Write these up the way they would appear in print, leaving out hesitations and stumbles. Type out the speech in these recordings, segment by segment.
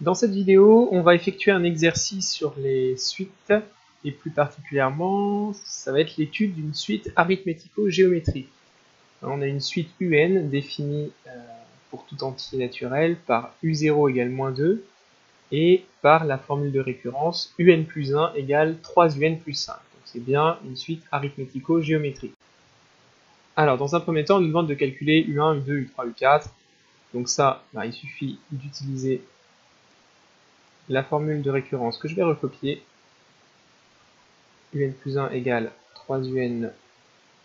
Dans cette vidéo, on va effectuer un exercice sur les suites, et plus particulièrement, ça va être l'étude d'une suite arithmético-géométrique. On a une suite UN définie pour tout entier naturel par U0 égale moins 2, et par la formule de récurrence UN plus 1 égale 3UN plus 5. Donc c'est bien une suite arithmético-géométrique. Alors, dans un premier temps, on nous demande de calculer U1, U2, U3, U4. Donc ça, il suffit d'utiliser la formule de récurrence que je vais recopier. UN plus 1 égale 3UN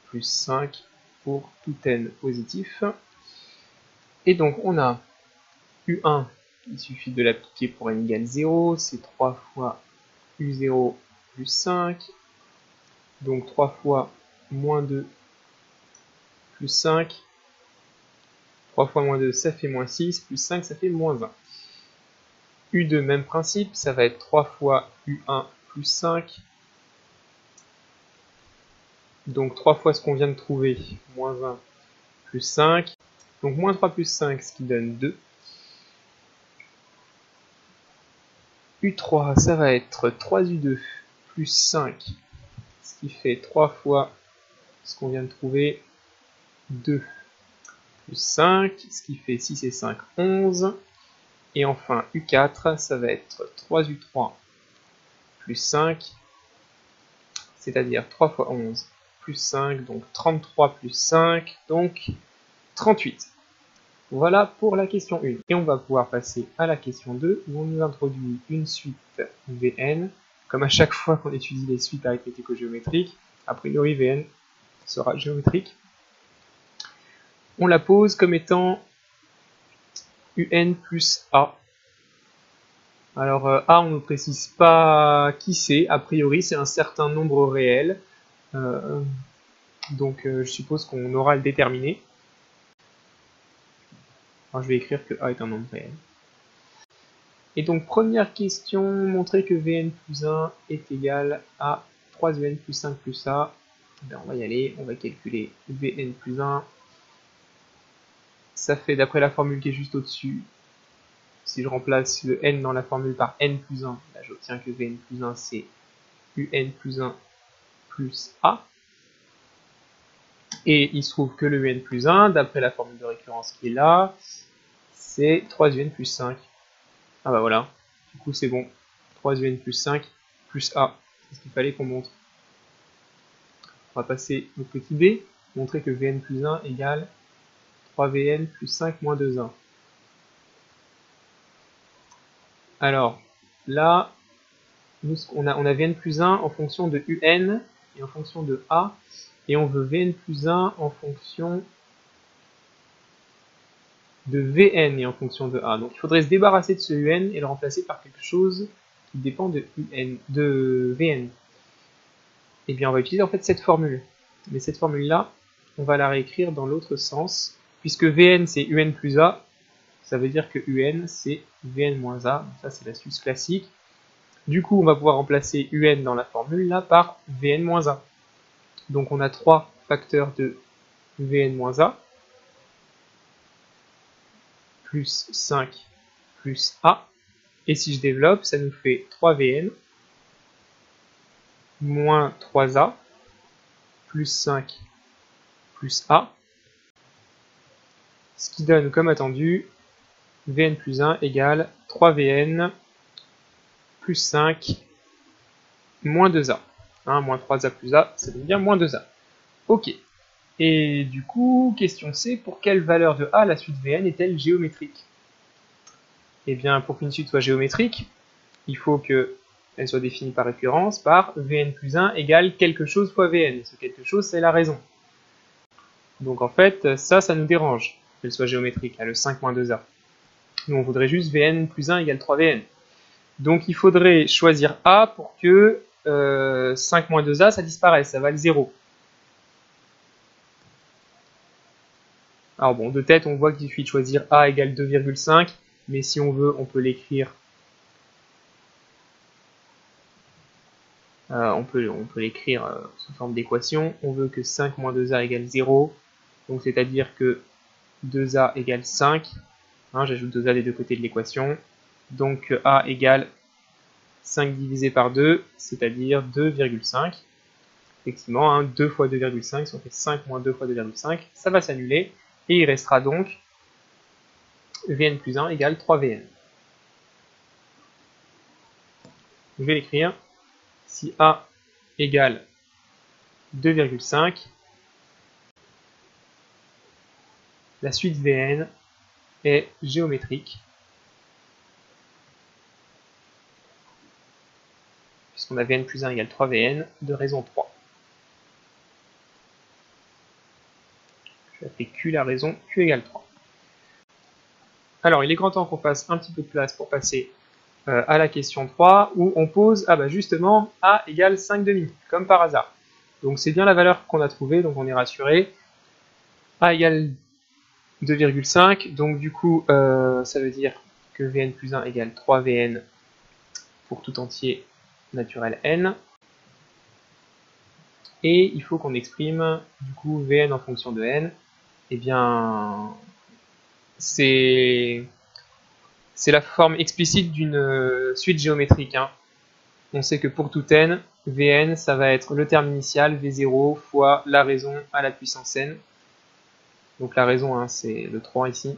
plus 5 pour tout n positif. Et donc on a U1, il suffit de l'appliquer pour n égale 0, c'est 3 fois U0 plus 5, donc 3 fois moins 2 plus 5, 3 fois moins 2 ça fait moins 6, plus 5 ça fait moins 1. U2, même principe, ça va être 3 fois U1 plus 5, donc 3 fois ce qu'on vient de trouver, moins 1 plus 5, donc moins 3 plus 5, ce qui donne 2. U3, ça va être 3U2 plus 5, ce qui fait 3 fois ce qu'on vient de trouver, 2 plus 5, ce qui fait 6 et 5, 11. Et enfin, U4, ça va être 3U3 plus 5, c'est-à-dire 3 fois 11 plus 5, donc 33 plus 5, donc 38. Voilà pour la question 1. Et on va pouvoir passer à la question 2, où on nous introduit une suite Vn. Comme à chaque fois qu'on étudie les suites arithmético-géométriques, a priori Vn sera géométrique. On la pose comme étant Un plus A. Alors A, on ne précise pas qui c'est, a priori c'est un certain nombre réel, donc je suppose qu'on aura à le déterminer. Alors je vais écrire que A est un nombre réel. Et donc première question, montrer que Vn plus 1 est égal à 3Un plus 5 plus A. Ben, on va y aller, on va calculer Vn plus 1. Ça fait, d'après la formule qui est juste au-dessus, si je remplace le n dans la formule par n plus 1, là j'obtiens que Vn plus 1 c'est Un plus 1 plus A. Et il se trouve que le Un plus 1, d'après la formule de récurrence qui est là, c'est 3Un plus 5. Ah bah voilà, du coup c'est bon. 3Un plus 5 plus A, c'est ce qu'il fallait qu'on montre. On va passer au petit b, montrer que Vn plus 1 égale 3Vn plus 5 moins 2A. Alors, là, on a Vn plus 1 en fonction de Un et en fonction de A, et on veut Vn plus 1 en fonction de Vn et en fonction de A. Donc il faudrait se débarrasser de ce Un et le remplacer par quelque chose qui dépend de Vn. Et bien on va utiliser en fait cette formule. Mais cette formule-là, on va la réécrire dans l'autre sens. Puisque Vn c'est Un plus A, ça veut dire que Un c'est Vn moins A. Donc ça c'est l'astuce classique. Du coup on va pouvoir remplacer Un dans la formule là par Vn moins A. Donc on a 3 facteurs de Vn moins A. Plus 5 plus A. Et si je développe, ça nous fait 3Vn moins 3A plus 5 plus A, ce qui donne comme attendu Vn plus 1 égale 3Vn plus 5 moins 2A. Moins 3A plus A, ça donne bien moins 2A. Ok. Et du coup, question C, pour quelle valeur de A la suite Vn est-elle géométrique? Eh bien, pour qu'une suite soit géométrique, il faut qu'elle soit définie par récurrence par Vn plus 1 égale quelque chose fois Vn. Et ce quelque chose, c'est la raison. Donc en fait, ça nous dérange, qu'elle soit géométrique, le 5 moins 2A. Nous, on voudrait juste Vn plus 1 égale 3Vn. Donc il faudrait choisir A pour que 5 moins 2A, ça disparaisse, ça vale 0. Alors bon, de tête, on voit qu'il suffit de choisir A égale 2,5, mais si on veut, on peut l'écrire sous forme d'équation. On veut que 5 moins 2A égale 0, donc c'est-à-dire que 2A égale 5. J'ajoute 2A des deux côtés de l'équation. Donc A égale 5 divisé par 2, c'est-à-dire 2,5. Effectivement, hein, 2 fois 2,5, si on fait 5 moins 2 fois 2,5, ça va s'annuler, et il restera donc Vn plus 1 égale 3Vn. Je vais l'écrire. Si A égale 2,5, la suite Vn est géométrique, puisqu'on a Vn plus 1 égale 3Vn, de raison 3. Je vais appeler Q la raison Q égale 3. Alors, il est grand temps qu'on fasse un petit peu de place pour passer à la question 3, où on pose, justement, A égale 5,5, comme par hasard. Donc c'est bien la valeur qu'on a trouvée, donc on est rassuré. A égale 2,5, donc du coup, ça veut dire que Vn plus 1 égale 3Vn pour tout entier naturel n. Et il faut qu'on exprime, du coup, Vn en fonction de n. Eh bien, c'est la forme explicite d'une suite géométrique. Hein. On sait que pour tout n, Vn, ça va être le terme initial, V0, fois la raison à la puissance n. Donc la raison, hein, c'est le 3 ici.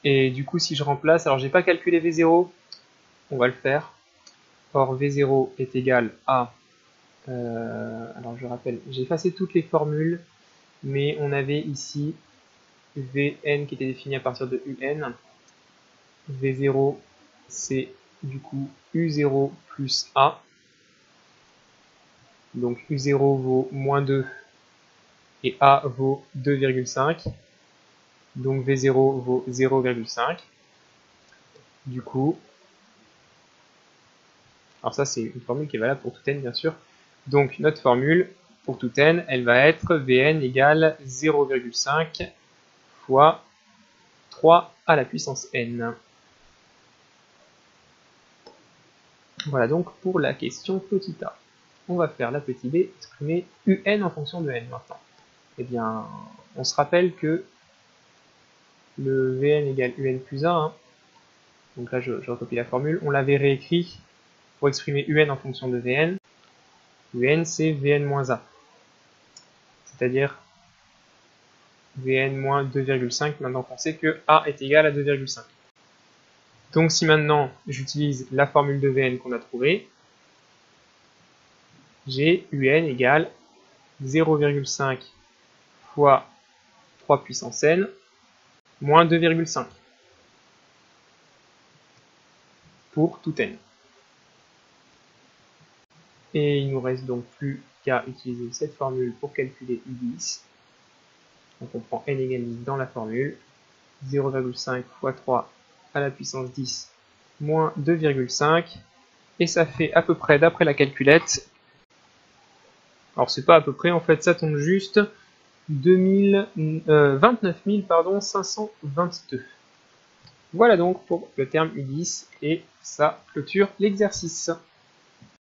Et du coup, si je remplace, alors j'ai pas calculé V0, on va le faire. Or, V0 est égal à... alors je rappelle, j'ai effacé toutes les formules, mais on avait ici Vn qui était défini à partir de Un. V0, c'est du coup U0 plus A. Donc U0 vaut moins 2 et A vaut 2,5. Donc V0 vaut 0,5. Du coup, alors ça c'est une formule qui est valable pour tout n bien sûr. Donc notre formule pour tout n, elle va être Vn égale 0,5 fois 3 à la puissance n. Voilà donc pour la question petit a. On va faire la petite b, exprimer un en fonction de n maintenant. Eh bien, on se rappelle que le Vn égale un plus 1, hein. Donc là je recopie la formule, on l'avait réécrit pour exprimer un en fonction de Vn. Un c'est Vn moins a, c'est-à-dire Vn moins 2,5, maintenant qu'on sait que a est égal à 2,5. Donc si maintenant j'utilise la formule de Vn qu'on a trouvée, j'ai un égale 0,5 fois 3 puissance n moins 2,5 pour tout n. Et il nous reste donc plus qu'à utiliser cette formule pour calculer U10. Donc on prend n égale 10 dans la formule, 0,5 fois 3 à la puissance 10 moins 2,5, et ça fait à peu près, d'après la calculette, alors c'est pas à peu près, en fait ça tombe juste 29 522. Voilà donc pour le terme U10, et ça clôture l'exercice.